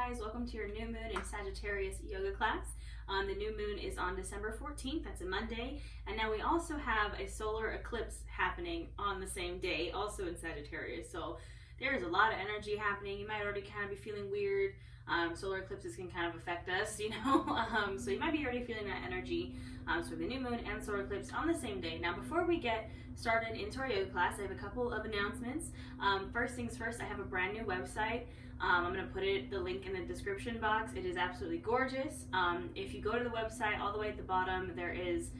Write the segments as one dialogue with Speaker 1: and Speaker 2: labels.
Speaker 1: guys, welcome to your new moon in Sagittarius yoga class. The new moon is on December 14th, that's a Monday, and now we also have a solar eclipse happening on the same day, also in Sagittarius. So there's a lot of energy happening. You might already kind of be feeling weird. Solar eclipses can kind of affect us, you know, so you might be already feeling that energy. So the new moon and solar eclipse on the same day. Now before we get started into our yoga class, I have a couple of announcements. First things first, I have a brand new website. I'm going to put the link in the description box. It is absolutely gorgeous. If you go to the website, all the way at the bottom, there is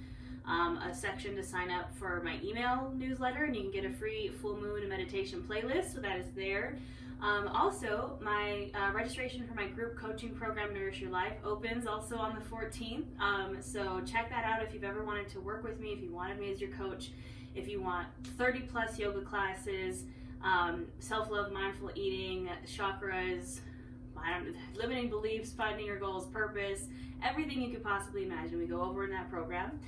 Speaker 1: a section to sign up for my email newsletter, and you can get a free full moon meditation playlist, so that is there. Also, my registration for my group coaching program, Nourish Your Life, opens also on the 14th. So check that out if you've ever wanted to work with me, if you wanted me as your coach, if you want 30 plus yoga classes, self-love, mindful eating, chakras, limiting beliefs, finding your goals, purpose, everything you could possibly imagine. We go over in that program.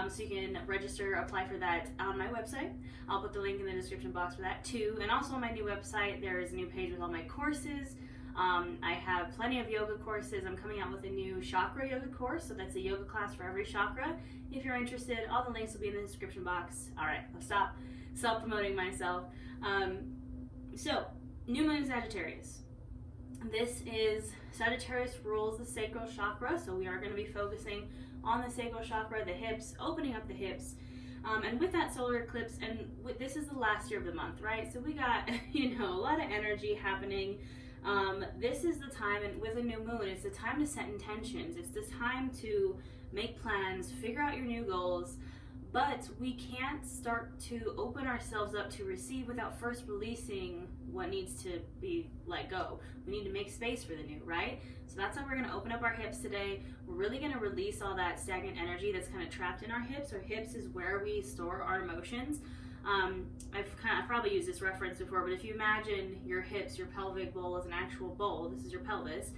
Speaker 1: So you can register, apply for that on my website. I'll put the link in the description box for that too. And also on my new website, there is a new page with all my courses. I have plenty of yoga courses. I'm coming out with a new chakra yoga course, so that's a yoga class for every chakra. If you're interested, all the links will be in the description box. All right, I'll stop self-promoting myself. So, new moon Sagittarius. This is Sagittarius rules the sacral chakra, so we are going to be focusing on the sacral chakra, the hips, opening up the hips. And with that solar eclipse, and this is the last year of the month, right? So we got, a lot of energy happening. This is the time, and with a new moon, it's the time to set intentions. It's the time to make plans, figure out your new goals. But we can't start to open ourselves up to receive without first releasing what needs to be let go. We need to make space for the new, right? So that's how we're going to open up our hips today. We're really going to release all that stagnant energy that's kind of trapped in our hips. Our hips is where we store our emotions. I've probably used this reference before, but if you imagine your hips, your pelvic bowl as an actual bowl, this is your pelvis.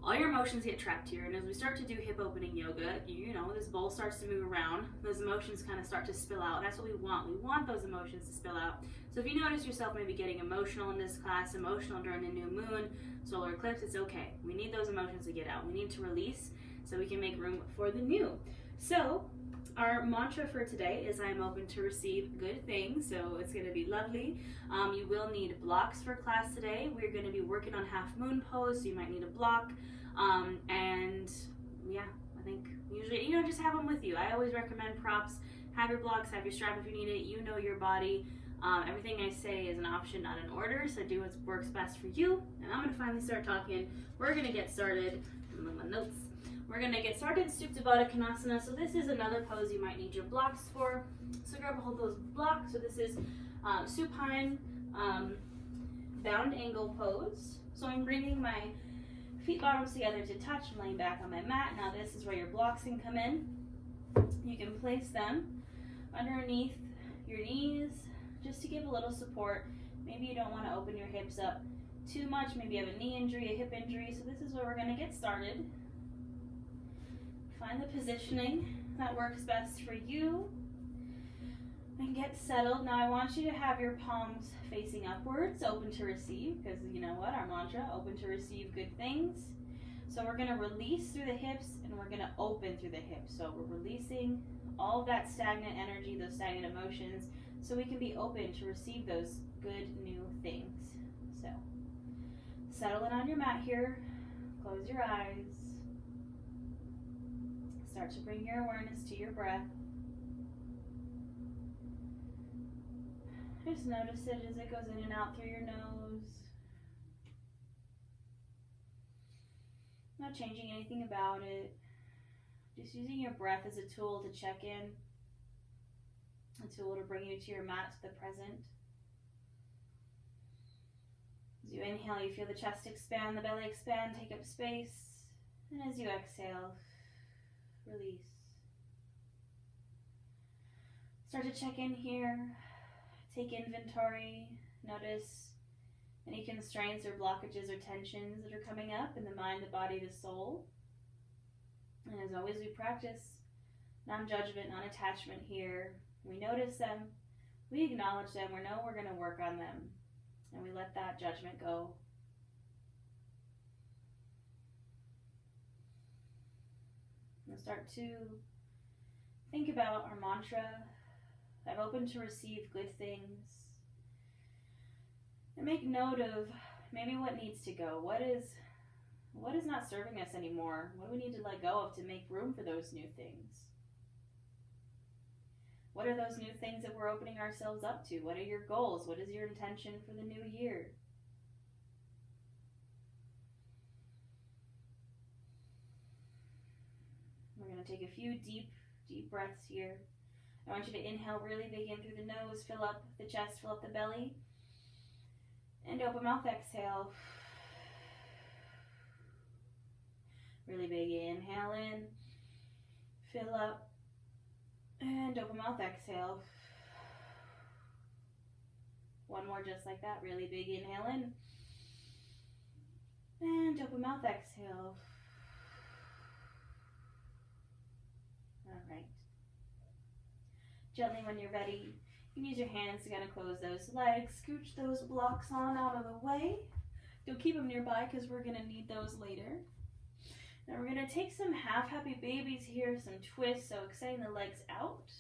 Speaker 1: All your emotions get trapped here, and as we start to do hip opening yoga, this bowl starts to move around. Those emotions kind of start to spill out. That's what we want. We want those emotions to spill out. So if you notice yourself maybe getting emotional in this class, emotional during the new moon, solar eclipse, it's okay. We need those emotions to get out. We need to release so we can make room for the new. So our mantra for today is I'm open to receive good things, so it's going to be lovely. You will need blocks for class today. We're going to be working on half moon pose, so you might need a block. And yeah, I think usually, just have them with you. I always recommend props. Have your blocks, have your strap if you need it. You know your body. Everything I say is an option, not an order, so do what works best for you. And I'm going to finally start talking. We're going to get started. My notes. We're going to get started, Supta Baddha Konasana. So this is another pose you might need your blocks for. So grab a hold of those blocks. So this is supine bound angle pose. So I'm bringing my feet bottoms together to touch. I'm laying back on my mat. Now this is where your blocks can come in. You can place them underneath your knees just to give a little support. Maybe you don't want to open your hips up too much. Maybe you have a knee injury, a hip injury. So this is where we're going to get started. Find the positioning that works best for you and get settled. Now I want you to have your palms facing upwards, open to receive, because you know what, our mantra, open to receive good things. So we're going to release through the hips and we're going to open through the hips. So we're releasing all of that stagnant energy, those stagnant emotions, so we can be open to receive those good new things. So settle in on your mat here, close your eyes. Start to bring your awareness to your breath. Just notice it as it goes in and out through your nose. Not changing anything about it. Just using your breath as a tool to check in. A tool to bring you to your mat, to the present. As you inhale, you feel the chest expand, the belly expand, take up space. And as you exhale, release. Start to check in here. Take inventory. Notice any constraints or blockages or tensions that are coming up in the mind, the body, the soul. And as always, we practice non-judgment, non-attachment here. We notice them. We acknowledge them. We know we're going to work on them. And we let that judgment go. So start to think about our mantra. I'm open to receive good things. And make note of maybe what needs to go. What is not serving us anymore? What do we need to let go of to make room for those new things? What are those new things that we're opening ourselves up to? What are your goals? What is your intention for the new year? We're going to take a few deep breaths here. I want you to inhale really big in through the nose, fill up the chest, fill up the belly, and open mouth, exhale. Really big inhale in, fill up, and open mouth, exhale. One more just like that, really big inhale in, and open mouth, exhale. All right. Gently, when you're ready, you can use your hands to kind of close those legs, scooch those blocks on out of the way. You'll keep them nearby because we're going to need those later. Now we're going to take some half happy babies here, some twists, so extending the legs out.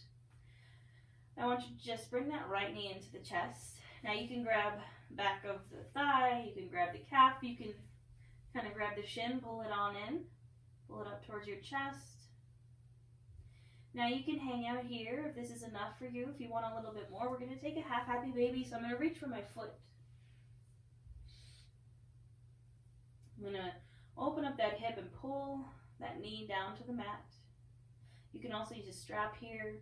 Speaker 1: I want you to just bring that right knee into the chest. Now you can grab back of the thigh, you can grab the calf, you can kind of grab the shin, pull it on in, pull it up towards your chest. Now you can hang out here if this is enough for you. If you want a little bit more, we're going to take a half happy baby, so I'm going to reach for my foot. I'm going to open up that hip and pull that knee down to the mat. You can also use a strap here.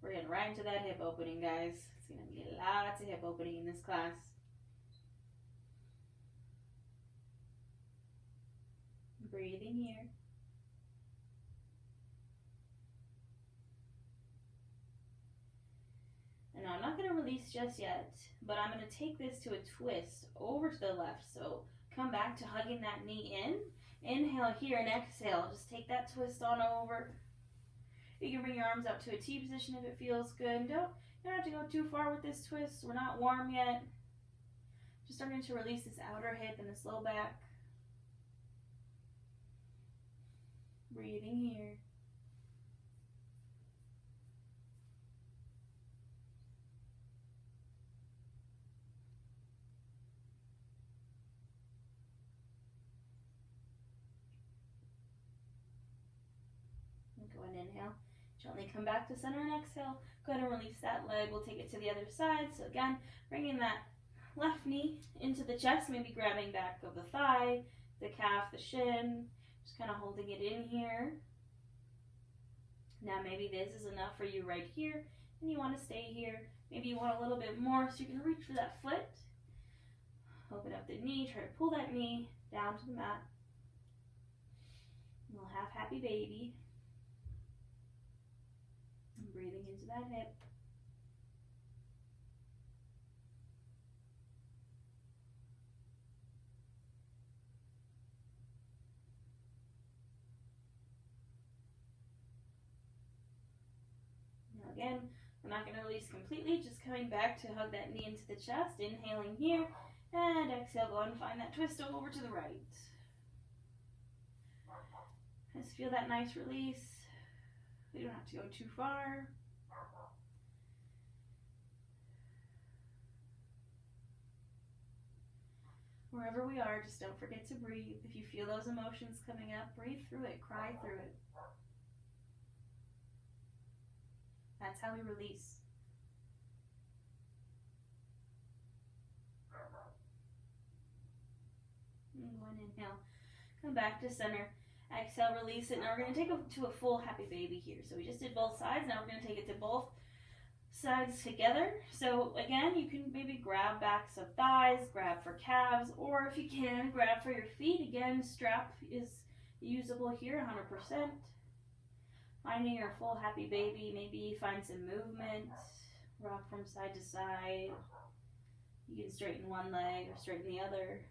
Speaker 1: We're getting right into that hip opening, guys. It's going to be lots of hip opening in this class. Breathing here. And I'm not going to release just yet, but I'm going to take this to a twist over to the left. So come back to hugging that knee in. Inhale here and exhale. Just take that twist on over. You can bring your arms up to a T position if it feels good. You don't have to go too far with this twist. We're not warm yet. Just starting to release this outer hip and this low back. Breathing here. Go ahead and inhale. Gently come back to center and exhale. Go ahead and release that leg. We'll take it to the other side. So again, bringing that left knee into the chest, maybe grabbing back of the thigh, the calf, the shin, just kind of holding it in here. Now maybe this is enough for you right here, and you want to stay here. Maybe you want a little bit more, so you can reach for that foot. Open up the knee, try to pull that knee down to the mat. And we'll have happy baby. And breathing into that hip. Now again, we're not going to release completely, just coming back to hug that knee into the chest, inhaling here, and exhale, go and find that twist over to the right. Just feel that nice release. We don't have to go too far. Wherever we are, just don't forget to breathe. If you feel those emotions coming up, breathe through it, cry through it. That's how we release. And one inhale, come back to center. Exhale, release it. Now we're going to take it to a full happy baby here. So we just did both sides. Now we're going to take it to both sides together. So again, you can maybe grab backs of thighs, grab for calves, or if you can, grab for your feet. Again, strap is usable here 100%. Finding your full happy baby, maybe find some movement, rock from side to side. You can straighten one leg or straighten the other.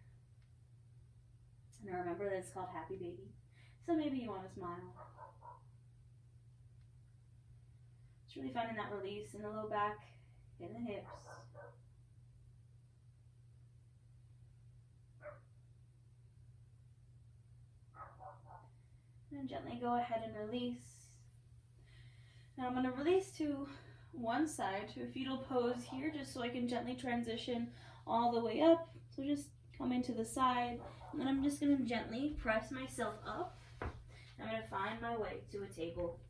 Speaker 1: And remember that it's called happy baby. So maybe you want to smile. It's really finding that release in the low back, in the hips. And gently go ahead and release. Now I'm going to release to one side to a fetal pose here, just so I can gently transition all the way up. So just come into the side, and then I'm just going to gently press myself up. I'm going to find my way to a table.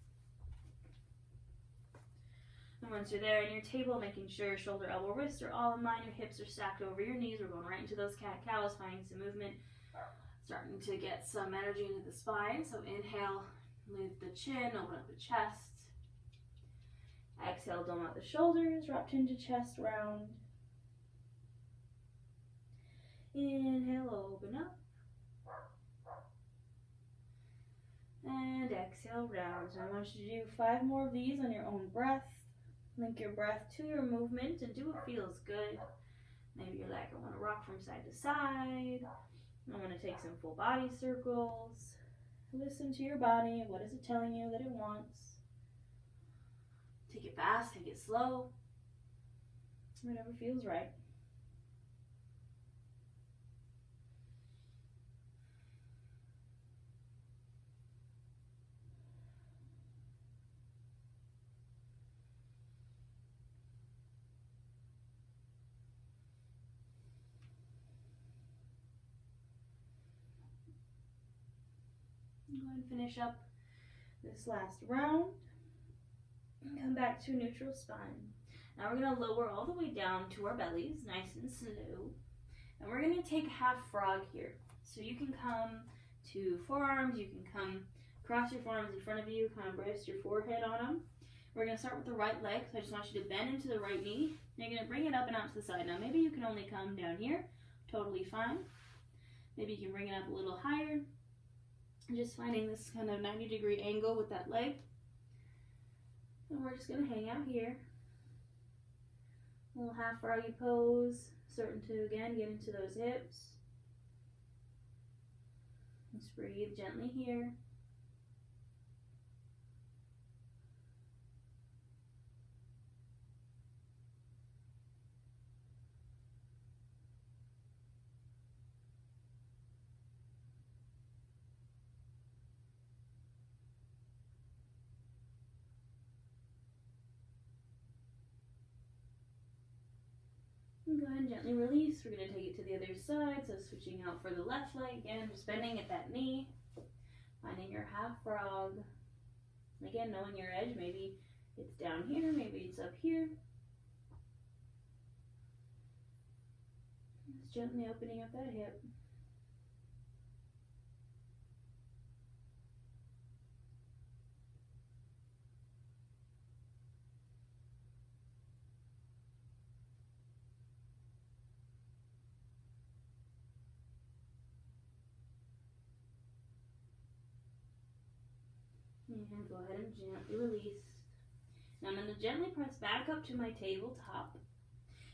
Speaker 1: And once you're there in your table, making sure your shoulder, elbow, wrists are all in line, your hips are stacked over your knees. We're going right into those cat-cows, finding some movement, starting to get some energy into the spine. So inhale, lift the chin, open up the chest. Exhale, dome out the shoulders, drop chin to chest round. Inhale, open up. And exhale, round. So I want you to do 5 more of these on your own breath. Link your breath to your movement and do what feels good. Maybe you're like, I want to rock from side to side. I want to take some full body circles. Listen to your body. What is it telling you that it wants? Take it fast, take it slow. Whatever feels right. Go ahead and finish up this last round. And come back to a neutral spine. Now we're going to lower all the way down to our bellies, nice and slow. And we're going to take half frog here. So you can come to forearms, you can come cross your forearms in front of you, kind of rest your forehead on them. We're going to start with the right leg, so I just want you to bend into the right knee. You're going to bring it up and out to the side. Now maybe you can only come down here, totally fine. Maybe you can bring it up a little higher. Just finding this kind of 90-degree angle with that leg. And we're just going to hang out here. A little half froggy pose. Starting to, again, get into those hips. Just breathe gently here. And go ahead and gently release. We're going to take it to the other side. So switching out for the left leg. Again, just bending at that knee. Finding your half frog. Again, knowing your edge. Maybe it's down here. Maybe it's up here. Just gently opening up that hip. And go ahead and gently release. Now I'm going to gently press back up to my tabletop.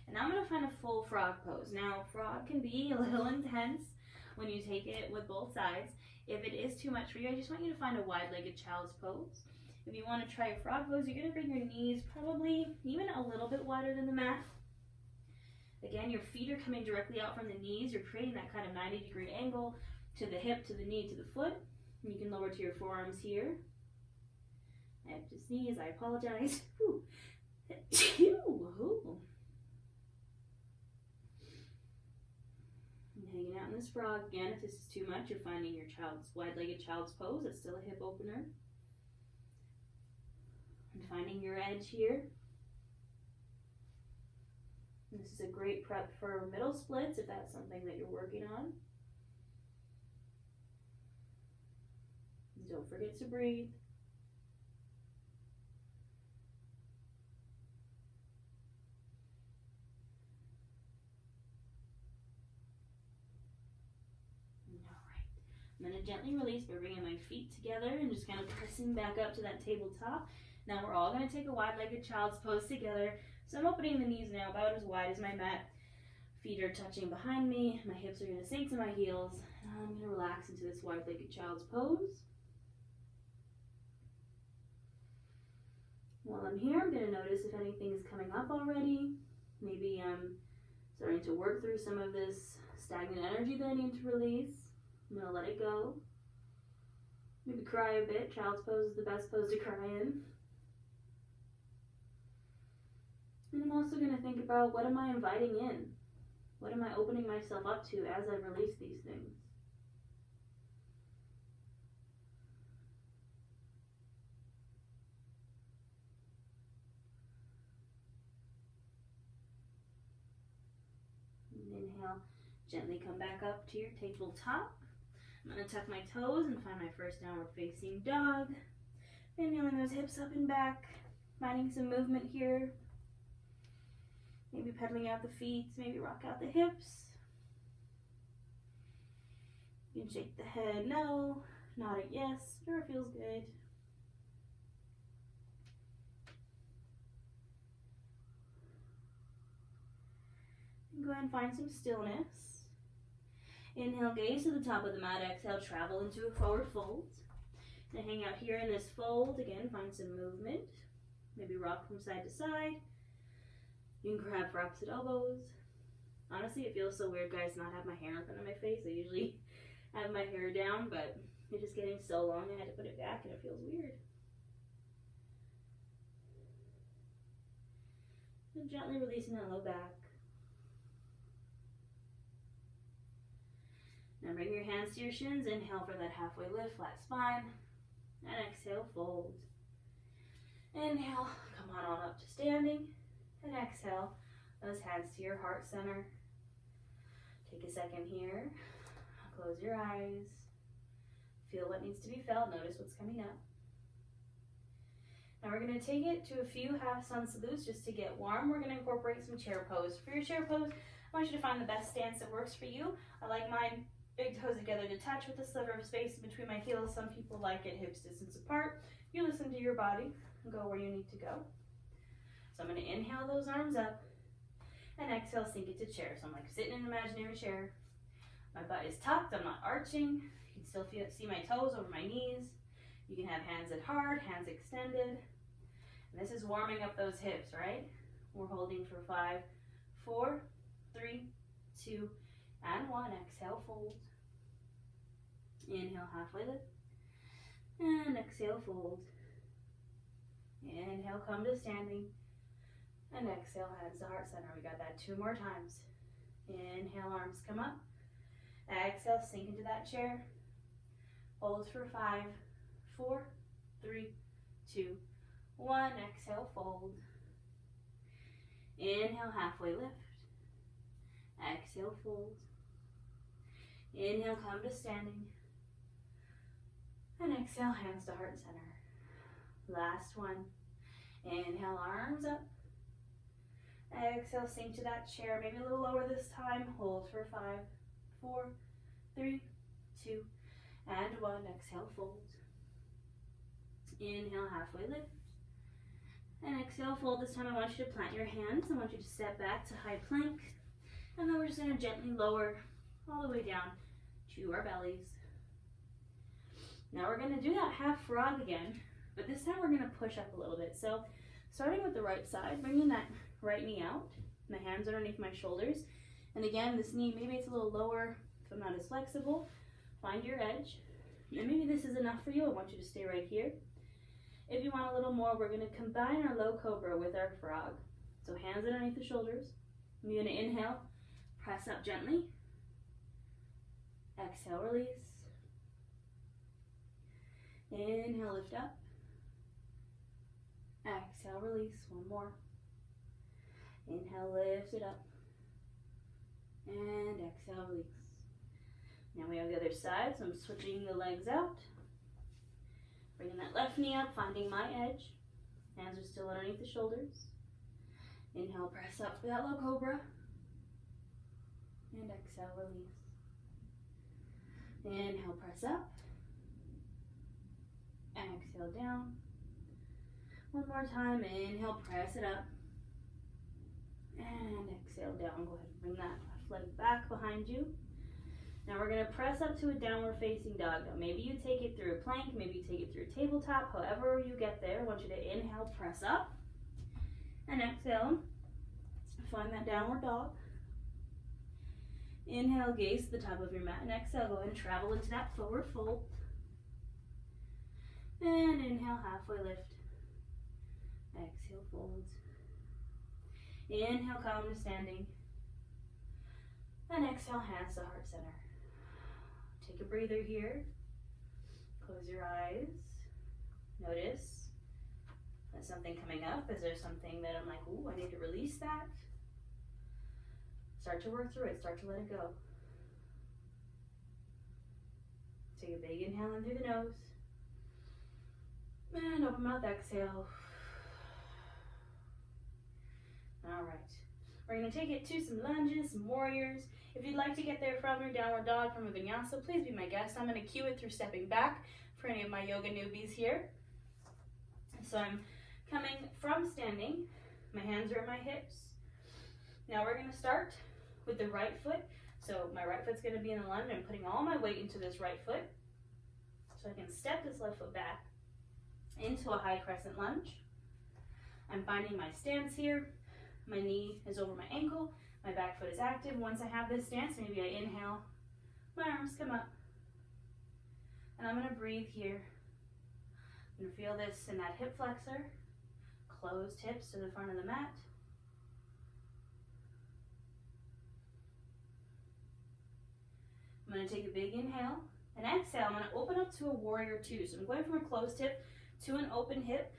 Speaker 1: And now I'm going to find a full frog pose. Now frog can be a little intense when you take it with both sides. If it is too much for you, I just want you to find a wide-legged child's pose. If you want to try a frog pose, you're going to bring your knees probably even a little bit wider than the mat. Again, your feet are coming directly out from the knees. You're creating that kind of 90-degree angle to the hip, to the knee, to the foot. And you can lower to your forearms here. I have to sneeze, I apologize. Whew. And hanging out in this frog. Again, if this is too much, you're finding your wide-legged child's pose. That's still a hip opener. And finding your edge here. This is a great prep for middle splits if that's something that you're working on. And don't forget to breathe. I'm going to gently release by bringing my feet together and just kind of pressing back up to that tabletop. Now we're all going to take a wide-legged child's pose together. So I'm opening the knees now about as wide as my mat. Feet are touching behind me. My hips are going to sink to my heels. And I'm going to relax into this wide-legged child's pose. While I'm here, I'm going to notice if anything is coming up already. Maybe I'm starting to work through some of this stagnant energy that I need to release. I'm going to let it go. Maybe cry a bit. Child's pose is the best pose to cry in. And I'm also going to think about, what am I inviting in? What am I opening myself up to as I release these things? And inhale, gently come back up to your tabletop. I'm going to tuck my toes and find my first downward facing dog. Inhaling those hips up and back, finding some movement here. Maybe pedaling out the feet, maybe rock out the hips. You can shake the head no, nod it yes, whatever feels good. And go ahead and find some stillness. Inhale, gaze to the top of the mat. Exhale, travel into a forward fold. Now hang out here in this fold. Again, find some movement. Maybe rock from side to side. You can grab for opposite elbows. Honestly, it feels so weird, guys, not have my hair in front of my face. I usually have my hair down, but it's just getting so long I had to put it back and it feels weird. And gently releasing that low back. Now bring your hands to your shins. Inhale for that halfway lift, flat spine. And exhale, fold. Inhale, come on up to standing. And exhale, those hands to your heart center. Take a second here. Close your eyes. Feel what needs to be felt. Notice what's coming up. Now we're going to take it to a few half sun salutes just to get warm. We're going to incorporate some chair pose. For your chair pose, I want you to find the best stance that works for you. I like mine big toes together to touch with a sliver of space in between my heels. Some people like it hips distance apart. You listen to your body and go where you need to go. So I'm going to inhale those arms up and exhale, sink it to chair. So I'm like sitting in an imaginary chair. My butt is tucked, I'm not arching. You can still see my toes over my knees. You can have hands at heart, hands extended. And this is warming up those hips, right? We're holding for 5, 4, 3, 2, and 1. Exhale, fold. Inhale, halfway lift. And exhale, fold. Inhale, come to standing. And exhale, hands to heart center. We got that 2 more times. Inhale, arms come up. Exhale, sink into that chair. Hold for 5, 4, 3, 2, 1. Exhale, fold. Inhale, halfway lift. Exhale, fold. Inhale, come to standing. And exhale, hands to heart center. Last one. Inhale, arms up. Exhale, sink to that chair. Maybe a little lower this time. Hold for 5, 4, 3, 2, and 1. Exhale, fold. Inhale, halfway lift. And exhale, fold. This time I want you to plant your hands. I want you to step back to high plank. And then we're just going to gently lower all the way down to our bellies. Now we're going to do that half frog again, but this time we're going to push up a little bit. So starting with the right side, bringing that right knee out, my hands underneath my shoulders. And again, this knee, maybe it's a little lower if I'm not as flexible. Find your edge. And maybe this is enough for you. I want you to stay right here. If you want a little more, we're going to combine our low cobra with our frog. So hands underneath the shoulders. I'm going to inhale, press up gently. Exhale, release. Inhale, lift up. Exhale, release. One more. Inhale, lift it up. And exhale, release. Now we have the other side, so I'm switching the legs out. Bringing that left knee up, finding my edge. Hands are still underneath the shoulders. Inhale, press up for that low cobra. And exhale, release. Inhale, press up. Exhale, down. One more time. Inhale, press it up. And exhale, down. Go ahead and bring that left leg back behind you. Now we're going to press up to a downward facing dog. Now maybe you take it through a plank, maybe you take it through a tabletop, however you get there. I want you to inhale, press up. And exhale, find that downward dog. Inhale, gaze to the top of your mat. And exhale, go ahead and travel into that forward fold. And inhale, halfway lift. Exhale, fold. Inhale, come to standing. And exhale, hands to heart center. Take a breather here. Close your eyes. Notice there's something coming up. Is there something that I'm like, ooh, I need to release that? Start to work through it. Start to let it go. Take a big inhale in through the nose. And open mouth, exhale. All right. We're going to take it to some lunges, some warriors. If you'd like to get there from your downward dog, from a vinyasa, please be my guest. I'm going to cue it through stepping back for any of my yoga newbies here. So I'm coming from standing. My hands are at my hips. Now we're going to start with the right foot. So my right foot's going to be in the lunge. I'm putting all my weight into this right foot. So I can step this left foot back into a high crescent lunge. I'm finding my stance here. My knee is over my ankle. My back foot is active. Once I have this stance, maybe I inhale. My arms come up. And I'm going to breathe here. I'm going to feel this in that hip flexor. Closed hips to the front of the mat. I'm going to take a big inhale. And exhale, I'm going to open up to a warrior two. So I'm going from a closed hip to an open hip.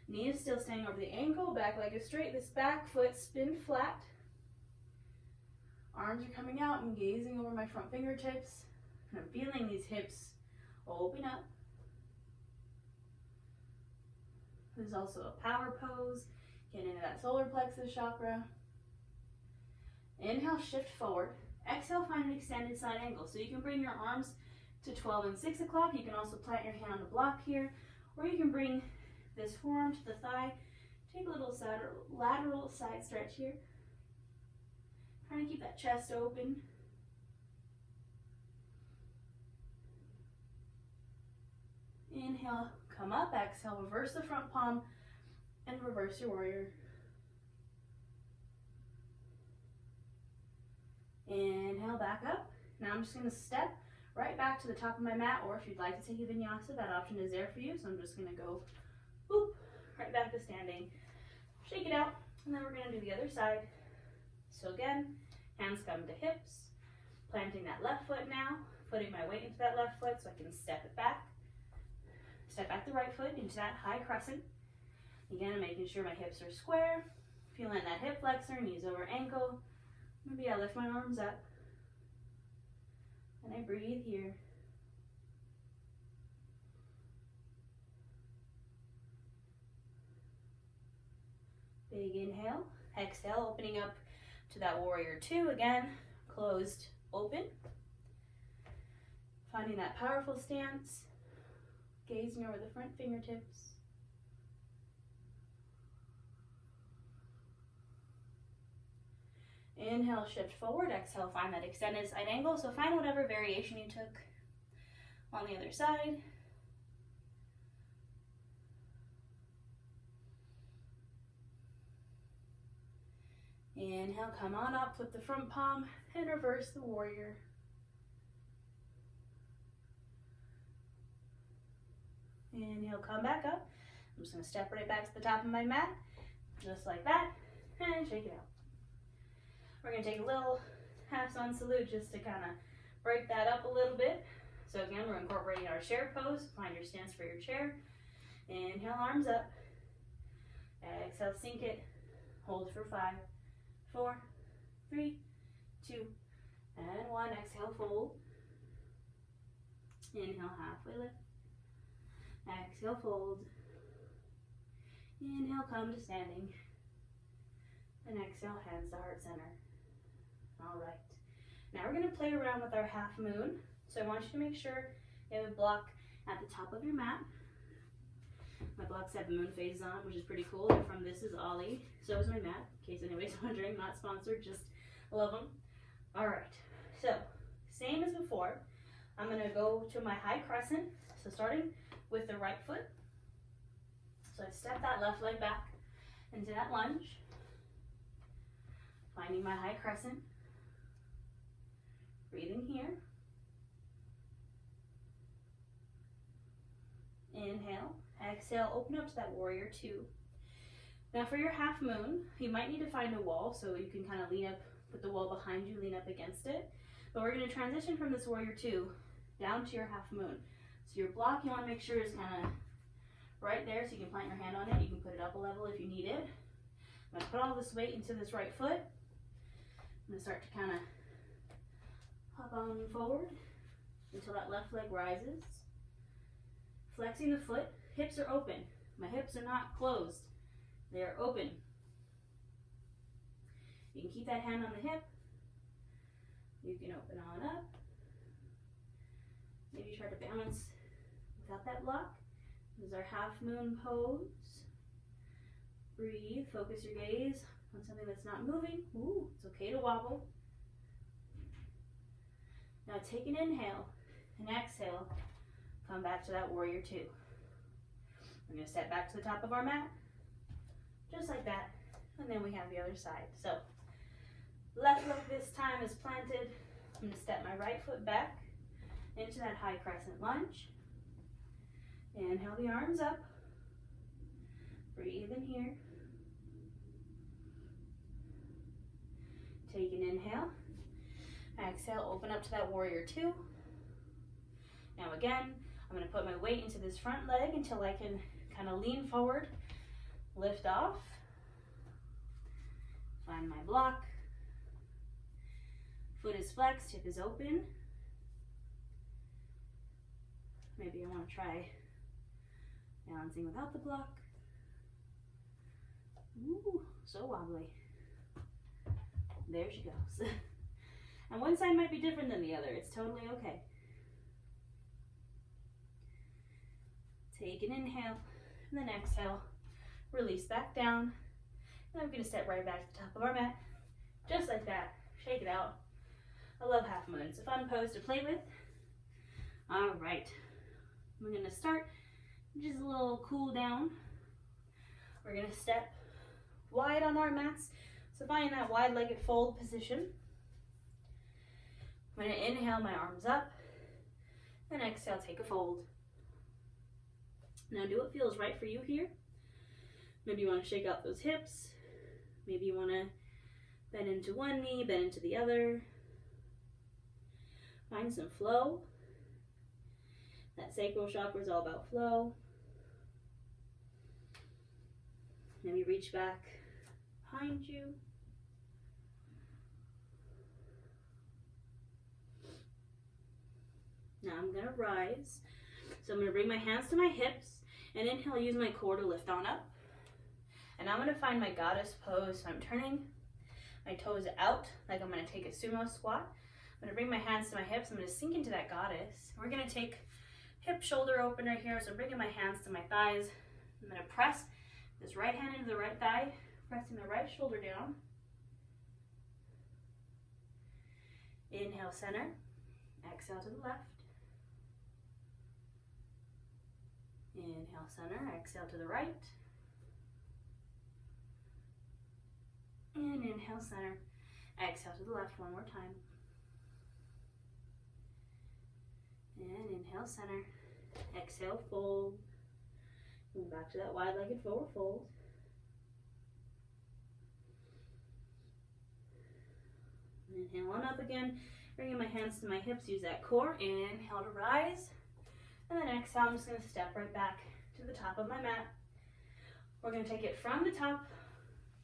Speaker 1: Knee is still staying over the ankle. Back leg is straight. This back foot spin flat. Arms are coming out. I'm gazing over my front fingertips. And I'm feeling these hips open up. This is also a power pose. Get into that solar plexus chakra. Inhale, shift forward. Exhale, find an extended side angle. So you can bring your arms to 12 and 6 o'clock. You can also plant your hand on the block here. Or you can bring this forearm to the thigh. Take a little lateral side stretch here. Trying to keep that chest open. Inhale, come up. Exhale, reverse the front palm and reverse your warrior. Inhale, back up. Now I'm just going to step right back to the top of my mat, or if you'd like to take a vinyasa, that option is there for you. So I'm just going to go boop, right back to standing. Shake it out, and then we're going to do the other side. So again, hands come to hips, planting that left foot now, putting my weight into that left foot so I can step it back. Step back the right foot into that high crescent. Again, making sure my hips are square, feeling that hip flexor, knees over ankle. Maybe I lift my arms up, and I breathe here. Big inhale, exhale, opening up to that warrior two. Again, closed, open. Finding that powerful stance, gazing over the front fingertips. Inhale, shift forward. Exhale, find that extended side angle. So find whatever variation you took on the other side. Inhale, come on up, flip the front palm and reverse the warrior. Inhale, come back up. I'm just going to step right back to the top of my mat, just like that, and shake it out. We're going to take a little half sun salute just to kind of break that up a little bit. So again, we're incorporating our chair pose. Find your stance for your chair. Inhale, arms up. Exhale, sink it. Hold for 5, 4, 3, 2, and 1. Exhale, fold. Inhale, halfway lift. Exhale, fold. Inhale, come to standing. And exhale, hands to heart center. All right. Now we're going to play around with our half moon. So I want you to make sure you have a block at the top of your mat. My blocks have moon phases on, which is pretty cool. They're from This Is Ollie. So is my mat, in case anybody's wondering. Not sponsored, just love them. All right. So same as before. I'm going to go to my high crescent. So starting with the right foot. So I step that left leg back into that lunge. Finding my high crescent. Breathing here. Inhale. Exhale, open up to that warrior two. Now for your half moon, you might need to find a wall so you can kind of lean up, put the wall behind you, lean up against it. But we're going to transition from this warrior two down to your half moon. So your block you want to make sure is kind of right there so you can plant your hand on it. You can put it up a level if you need it. I'm going to put all this weight into this right foot. I'm going to start to kind of hop on forward until that left leg rises. Flexing the foot, hips are open. My hips are not closed. They are open. You can keep that hand on the hip. You can open on up. Maybe try to balance without that block. This is our half moon pose. Breathe, focus your gaze on something that's not moving. Ooh, it's okay to wobble. Now take an inhale and exhale. Come back to that warrior two. We're going to step back to the top of our mat, just like that, and then we have the other side. So left leg this time is planted. I'm going to step my right foot back into that high crescent lunge. Inhale the arms up. Breathe in here. Take an inhale. Exhale, open up to that warrior two. Now again, I'm going to put my weight into this front leg until I can kind of lean forward, lift off, find my block. Foot is flexed, hip is open. Maybe I want to try balancing without the block. Ooh, so wobbly. There she goes. And one side might be different than the other. It's totally okay. Take an inhale and then exhale. Release back down. And I'm going to step right back to the top of our mat. Just like that. Shake it out. I love half moon. It's a fun pose to play with. All right. We're going to start just a little cool down. We're going to step wide on our mats. So find that wide-legged fold position. I'm going to inhale my arms up and exhale, take a fold. Now do what feels right for you here. Maybe you want to shake out those hips. Maybe you want to bend into one knee, bend into the other. Find some flow. That sacral chakra is all about flow. Maybe reach back behind you. Now I'm going to rise. So I'm going to bring my hands to my hips and inhale, use my core to lift on up. And I'm going to find my goddess pose. So I'm turning my toes out like I'm going to take a sumo squat. I'm going to bring my hands to my hips. I'm going to sink into that goddess. We're going to take hip shoulder opener here. So I'm bringing my hands to my thighs. I'm going to press this right hand into the right thigh, pressing the right shoulder down. Inhale, center. Exhale to the left. Inhale, center. Exhale to the right. And inhale, center. Exhale to the left one more time. And inhale, center. Exhale, fold. Move back to that wide-legged forward fold. Inhale on up again. Bringing my hands to my hips, use that core. Inhale to rise. And then exhale, I'm just going to step right back to the top of my mat. We're going to take it from the top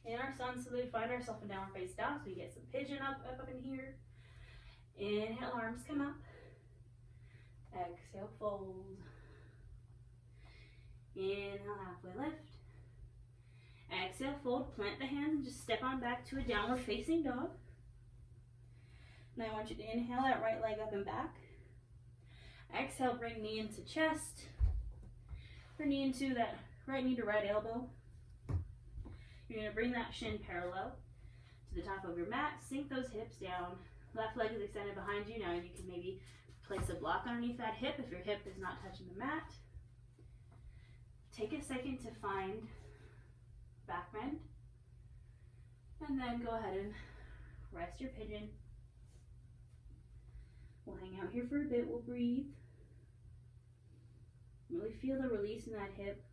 Speaker 1: in our sun so that we find ourselves in downward face dog. So we get some pigeon up in here. Inhale, arms come up. Exhale, fold. Inhale, halfway lift. Exhale, fold, plant the hands, and just step on back to a downward facing dog. Now I want you to inhale that right leg up and back. Exhale, bring knee into chest. Or knee into that right knee to right elbow. You're going to bring that shin parallel to the top of your mat. Sink those hips down. Left leg is extended behind you. Now you can maybe place a block underneath that hip if your hip is not touching the mat. Take a second to find back bend. And then go ahead and rest your pigeon. We'll hang out here for a bit. We'll breathe. Really feel the release in that hip.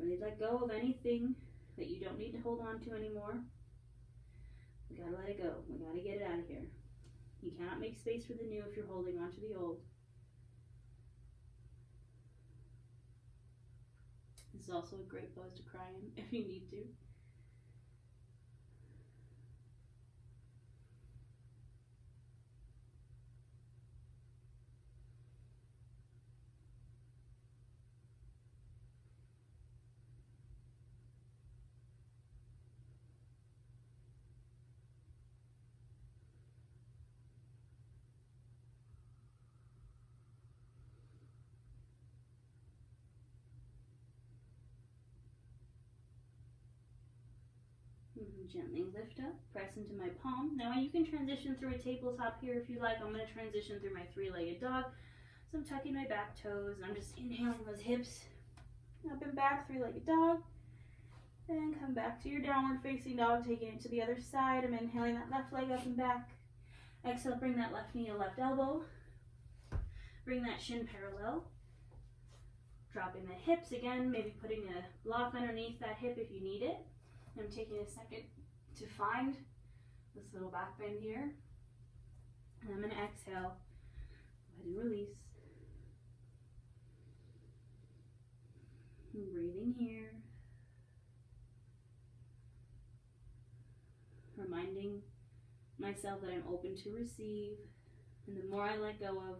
Speaker 1: Really let go of anything that you don't need to hold on to anymore. We gotta let it go. We gotta get it out of here. You cannot make space for the new if you're holding on to the old. This is also a great pose to cry in if you need to. Gently lift up, press into my palm. Now you can transition through a tabletop here if you like. I'm going to transition through my three-legged dog. So I'm tucking my back toes and I'm just inhaling those hips up and back, three-legged dog. And come back to your downward facing dog, taking it to the other side. I'm inhaling that left leg up and back. Exhale, bring that left knee to left elbow. Bring that shin parallel. Dropping the hips again, maybe putting a block underneath that hip if you need it. I'm taking a second to find this little back bend here. And I'm going to exhale. Go ahead and release. And breathing here. Reminding myself that I'm open to receive. And the more I let go of,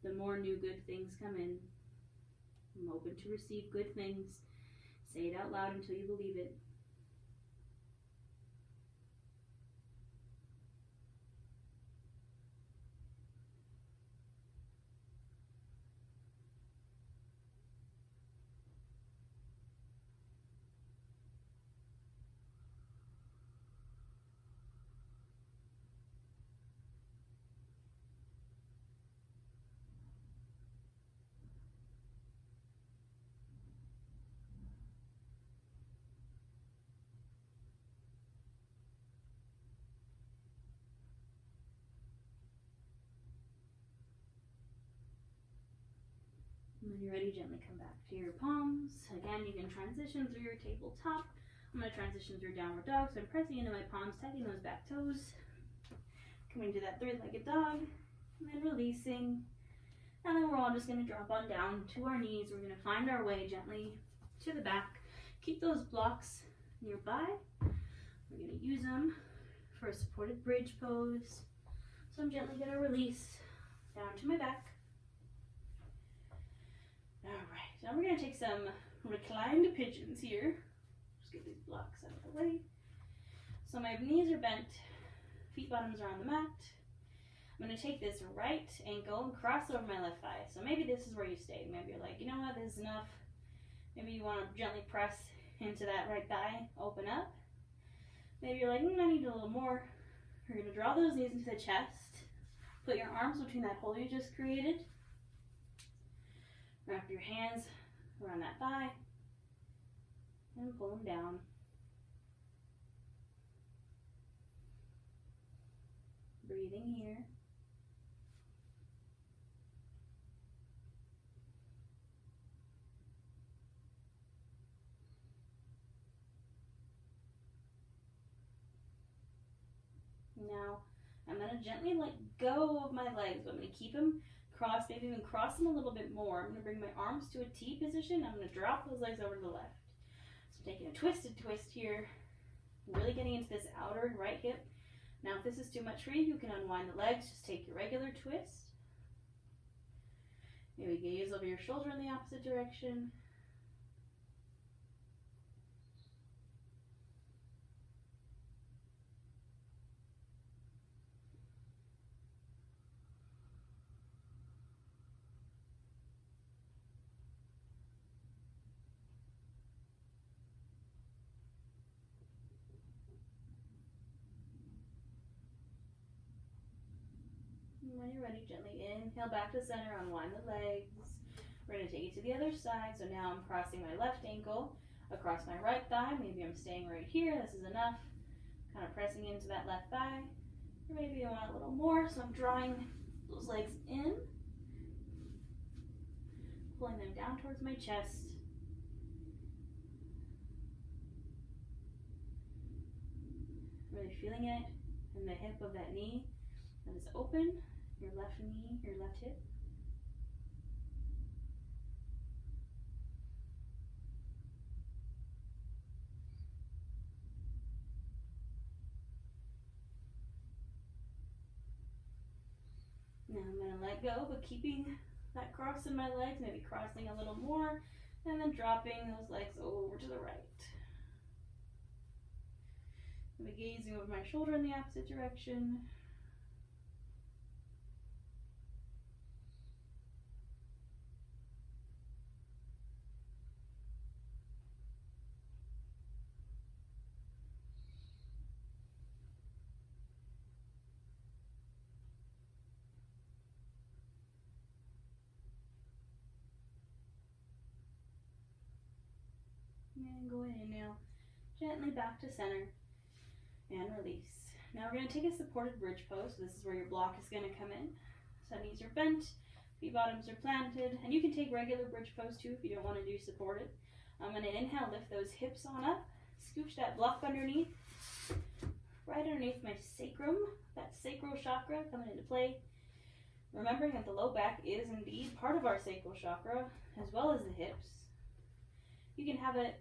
Speaker 1: the more new good things come in. I'm open to receive good things. Say it out loud until you believe it. And when you're ready, gently come back to your palms. Again, you can transition through your tabletop. I'm going to transition through downward dog. So I'm pressing into my palms, tucking those back toes. Coming to that three-legged dog. And then releasing. And then we're all just going to drop on down to our knees. We're going to find our way gently to the back. Keep those blocks nearby. We're going to use them for a supported bridge pose. So I'm gently going to release down to my back. Alright, now we're going to take some reclined pigeons here. Just get these blocks out of the way. So my knees are bent, feet bottoms are on the mat. I'm going to take this right ankle and cross over my left thigh. So maybe this is where you stay. Maybe you're like, you know what, this is enough. Maybe you want to gently press into that right thigh, open up. Maybe you're like, I need a little more. You're going to draw those knees into the chest. Put your arms between that hole you just created. Wrap your hands around that thigh and pull them down. Breathing here. Now, I'm going to gently let go of my legs, but I'm going to keep them crossed, maybe even cross them a little bit more. I'm going to bring my arms to a T position. I'm going to drop those legs over to the left. So I'm taking a twisted twist here, really getting into this outer right hip. Now, if this is too much for you, you can unwind the legs. Just take your regular twist. Maybe gaze over your shoulder in the opposite direction. When you're ready, gently inhale back to center, unwind the legs. We're going to take it to the other side. So now I'm crossing my left ankle across my right thigh. Maybe I'm staying right here. This is enough. Kind of pressing into that left thigh. Or maybe I want a little more. So I'm drawing those legs in. Pulling them down towards my chest. Really feeling it in the hip of that knee that is open, your left knee, your left hip. Now I'm going to let go, but keeping that cross in my legs, maybe crossing a little more, and then dropping those legs over to the right. Maybe gazing over my shoulder in the opposite direction. And go in now, gently back to center, and release. Now we're going to take a supported bridge pose. So this is where your block is going to come in. So knees are bent, feet bottoms are planted, and you can take regular bridge pose too if you don't want to do supported. I'm going to inhale, lift those hips on up, scooch that block underneath, right underneath my sacrum, that sacral chakra coming into play. Remembering that the low back is indeed part of our sacral chakra, as well as the hips. You can have it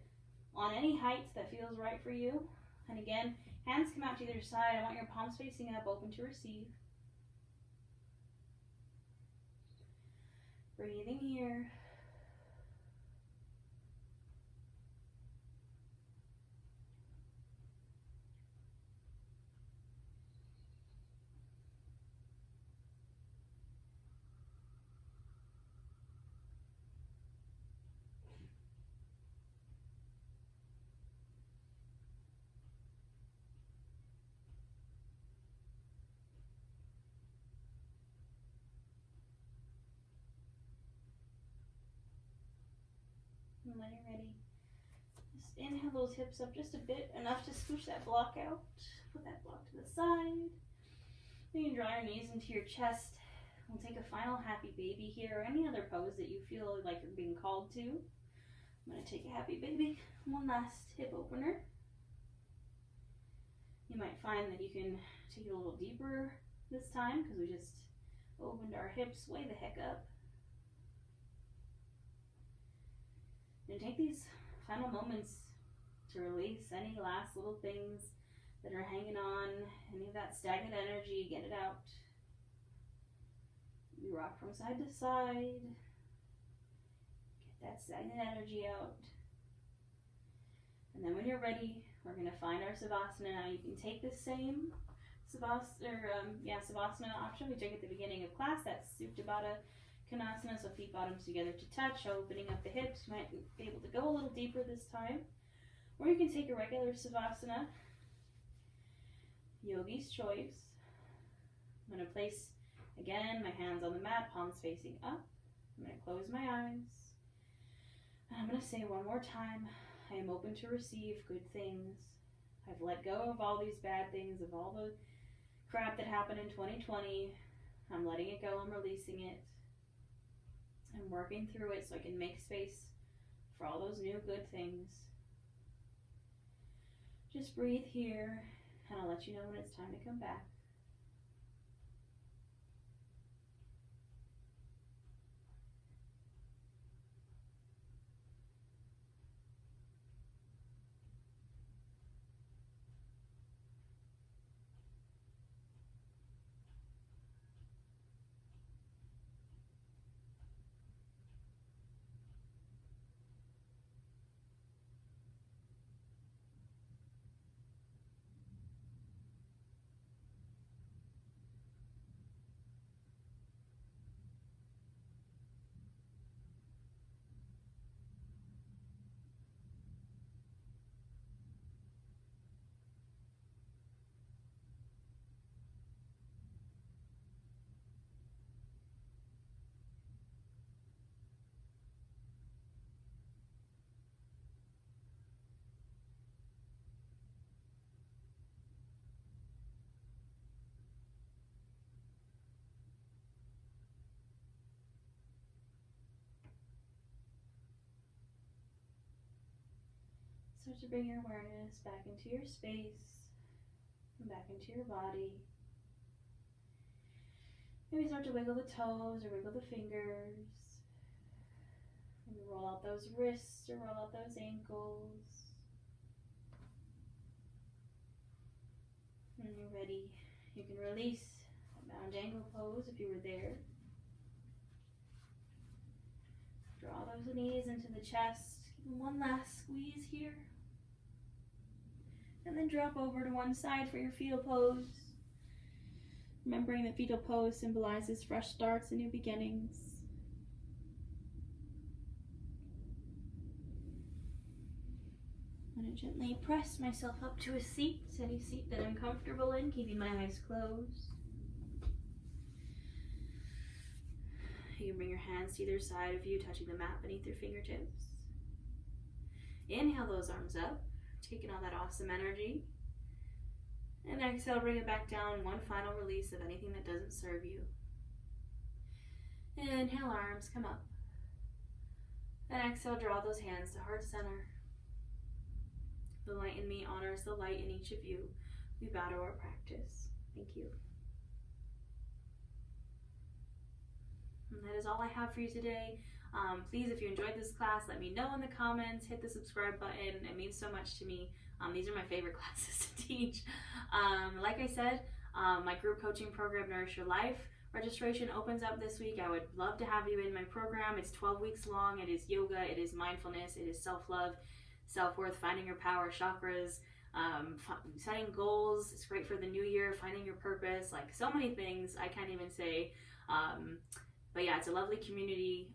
Speaker 1: on any height that feels right for you. And again, hands come out to either side. I want your palms facing up, open to receive. Breathing here. And when you're ready, just inhale those hips up just a bit, enough to scooch that block out. Put that block to the side. You can draw your knees into your chest. We'll take a final happy baby here, or any other pose that you feel like you're being called to. I'm going to take a happy baby. One last hip opener. You might find that you can take it a little deeper this time because we just opened our hips way the heck up. And take these final moments to release any last little things that are hanging on, any of that stagnant energy, get it out. We rock from side to side. Get that stagnant energy out. And then when you're ready, we're going to find our Savasana. Now you can take the same Savasana option we took at the beginning of class. That's Supta Konasana, so feet bottoms together to touch, opening up the hips. You might be able to go a little deeper this time. Or you can take a regular Savasana, yogi's choice. I'm going to place, again, my hands on the mat, palms facing up. I'm going to close my eyes. And I'm going to say one more time, I am open to receive good things. I've let go of all these bad things, of all the crap that happened in 2020. I'm letting it go, I'm releasing it. I'm working through it so I can make space for all those new good things. Just breathe here, and I'll let you know when it's time to come back. Start to bring your awareness back into your space. and back into your body. Maybe start to wiggle the toes or wiggle the fingers. Maybe roll out those wrists or roll out those ankles. When you're ready, you can release that bound angle pose if you were there. Draw those knees into the chest. Give them one last squeeze here. And then drop over to one side for your fetal pose. Remembering that fetal pose symbolizes fresh starts and new beginnings. I'm going to gently press myself up to a seat, any seat that I'm comfortable in, keeping my eyes closed. You can bring your hands to either side of you, touching the mat beneath your fingertips. Inhale those arms up, taking all that awesome energy. And exhale, bring it back down, one final release of anything that doesn't serve you. Inhale, arms come up. And exhale, draw those hands to heart center. The light in me honors the light in each of you. We bow to our practice. Thank you. And that is all I have for you today. Please, if you enjoyed this class, let me know in the comments. Hit the subscribe button. It means so much to me. These are my favorite classes to teach. Like I said, my group coaching program, Nourish Your Life, registration opens up this week. I would love to have you in my program. It's 12 weeks long. It is yoga. It is mindfulness. It is self-love, self-worth, finding your power, chakras, setting goals. It's great for the new year, finding your purpose, like so many things I can't even say. But yeah, it's a lovely community.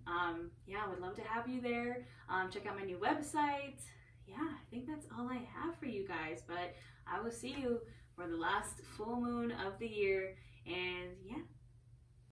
Speaker 1: Yeah, I would love to have you there. Check out my new website. Yeah, I think that's all I have for you guys, but I will see you for the last full moon of the year. And yeah,